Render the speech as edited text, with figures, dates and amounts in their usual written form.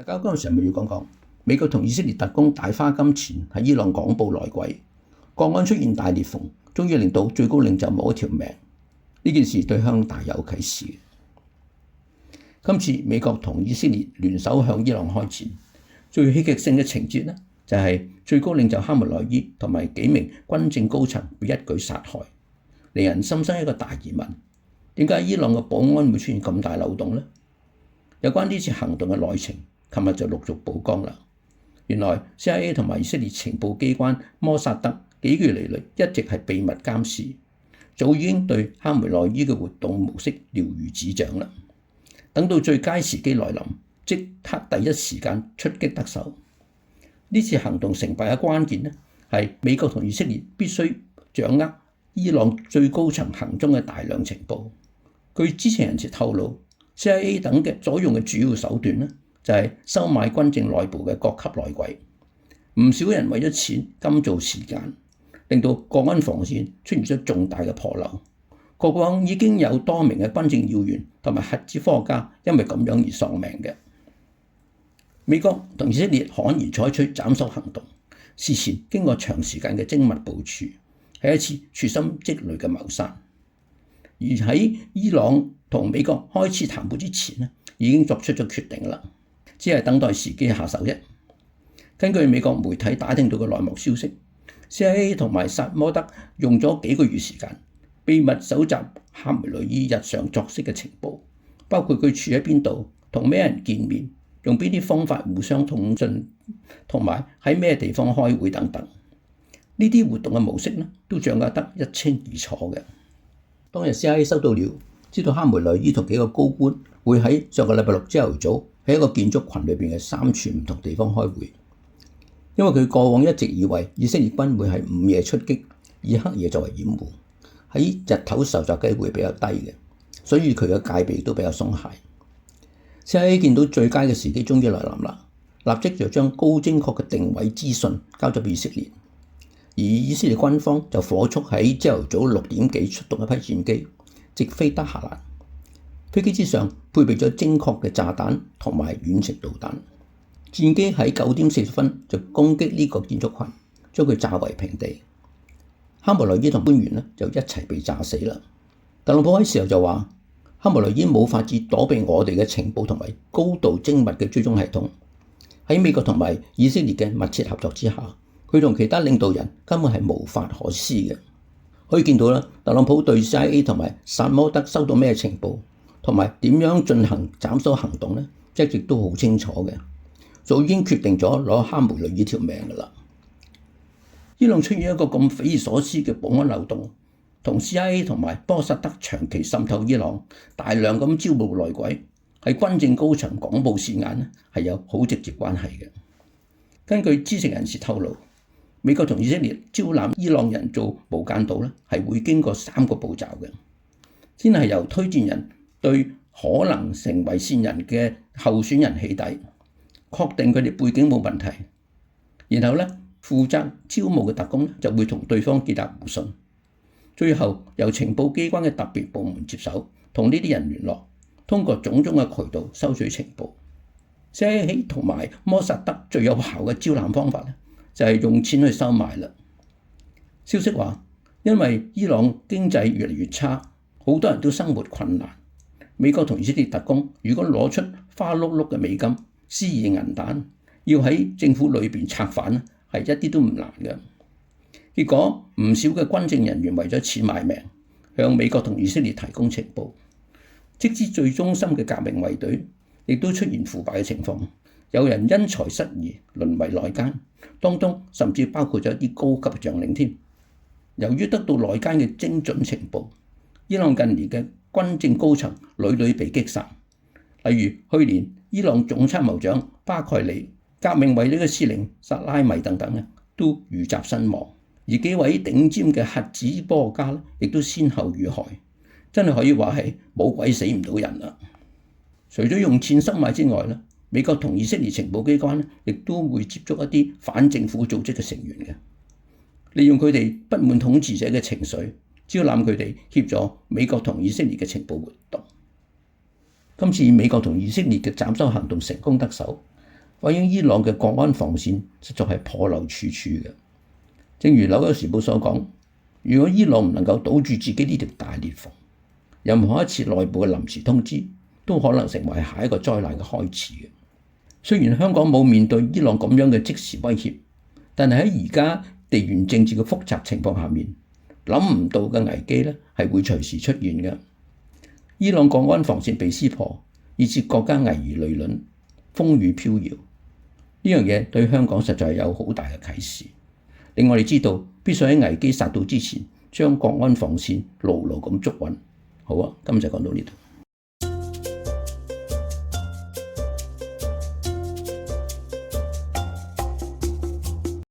大家嗰陣時係咪要講講美國同以色列特工大花金錢喺伊朗廣布內鬼，國安出現大裂縫，終於令到最高領袖冇一條命。呢件事對香港大有啟示。今次美國同以色列聯手向伊朗開戰，最戲劇性嘅情節呢，就係最高領袖哈梅內伊同埋幾名軍政高層被一舉殺害，令人心生一個大疑問：點解伊朗嘅保安會出現咁大漏洞呢？有關呢次行動嘅內情，琴日就陸續曝光啦。原來 CIA 同埋以色列情報機關摩薩德幾個月嚟一直係秘密監視，早已經對哈梅內伊嘅活動模式了如指掌啦。等到最佳時機來臨，即刻第一時間出擊得手。呢次行動成敗嘅關鍵呢，係美國同以色列必須掌握伊朗最高層行蹤嘅大量情報。據知情人士透露， CIA 等嘅所用嘅主要手段呢，就係收買軍政內部嘅各級內鬼。唔少人為咗錢甘做時間，令到國安防線出現咗重大嘅破漏。過往已經有多名嘅軍政要員同埋核子科學家因為咁樣而喪命嘅。美國同以色列悍然採取斬首行動，事前經過長時間嘅精密部署，係一次處心積慮嘅謀殺。而喺伊朗同美國開始談判之前呢，已經作出咗決定啦，只係等待時機下手啫。根據美國媒體打聽到嘅內幕消息， CIA 同埋薩摩德用咗幾個月時間，秘密搜集哈梅內伊日常作息嘅情報，包括佢住喺邊度、同咩人見面、用邊啲方法互相通訊，同埋喺咩地方開會等等。呢啲活動嘅模式呢，都掌握得一清二楚嘅。當日 CIA 收到了，知道哈梅內伊同幾個高官會喺上個禮拜六朝頭早喺一個建築群裏邊嘅3處唔同地方開會。因為佢過往一直以為以色列軍會係午夜出擊，以黑夜作為掩護，喺日頭受襲機會比較低嘅，所以佢嘅戒備都比較鬆懈。CIA 見到最佳嘅時機終於來臨啦，立即就將高精確嘅定位資訊交咗俾以色列，而以色列軍方就火速喺朝頭早6點幾出動一批戰機，直飛德黑蘭。飛機之上配備咗精確嘅炸彈同埋遠程導彈。戰機喺9點40分就攻擊呢個建築群，將佢炸為平地。哈梅內伊同官員呢就一齊被炸死啦。特朗普喺時候就話：哈梅內伊冇法子躲避我哋嘅情報同埋高度精密嘅追蹤系統。喺美國同埋以色列嘅密切合作之下，佢同其他領導人根本係無法可施嘅。可以見到啦，特朗普對 CIA 同埋薩摩德收到咩情報，同埋點樣進行斬首行動呢，一直都好清楚嘅。早已經決定咗攞哈梅內伊條命㗎啦。伊朗出現一個咁匪夷所思嘅保安漏洞，同 CIA 同埋摩薩德長期滲透伊朗、大量咁招募內鬼，喺軍政高層廣佈視眼呢，係有好直接關係嘅。根據知情人士透露，美國同以色列招攬伊朗人做無間道呢，係會經過3個步驟嘅，先係由推薦人對可能成為線人嘅候選人起底，確定佢哋背景冇問題，然後呢，負責招募嘅特工就會同對方建立互信，最後由情報機關嘅特別部門接手，同呢啲人聯絡，通過種種嘅渠道收取情報。CIA 同埋摩薩德最有效嘅招攬方法呢，就係用錢去收買啦。消息話，因為伊朗經濟越嚟越差，好多人都生活困難，美國同以色列特工如果攞出花碌碌嘅美金，施以銀彈，要喺政府裏邊策反咧，係一啲都唔難嘅。結果唔少嘅軍政人員為咗錢賣命，向美國同以色列提供情報。即使最忠心嘅革命衛隊，亦都出現腐敗嘅情況。有人因財失義，淪為內奸，當中甚至包括咗一啲高級將領添。由於得到內奸嘅精準情報，伊朗近年嘅軍政高層屢屢被擊殺。例如去年伊朗總參謀長巴蓋里、革命衛隊嘅司令薩拉米等等都遇襲身亡，而幾位頂尖嘅核子科學家亦都先後遇害，真係可以話係冇鬼死唔到人啦。除咗用錢收買之外，美國同以色列情報機關亦都會接觸一啲反政府組織嘅成員嘅，利用佢哋不滿統治者嘅情緒，招攬佢哋協助美國同以色列嘅情報活動。今次美國同以色列嘅斬首行動成功得手，反映伊朗嘅國安防線實在係破漏處處嘅。正如《紐約時報》所講，如果伊朗唔能夠堵住自己呢條大裂縫，任何一次內部嘅臨時通知都可能成為下一個災難嘅開始嘅。雖然香港冇面對伊朗咁樣嘅即時威脅，但係喺而家地緣政治嘅複雜情況下面，諗唔到嘅危機咧係會隨時出現嘅。伊朗國安防線被撕破，以致國家危如累卵、風雨飄搖，呢樣嘢對香港實在係有好大嘅啟示，令我哋知道必須喺危機殺到之前，將國安防線牢牢咁捉穩。好啊，今日就講到呢度。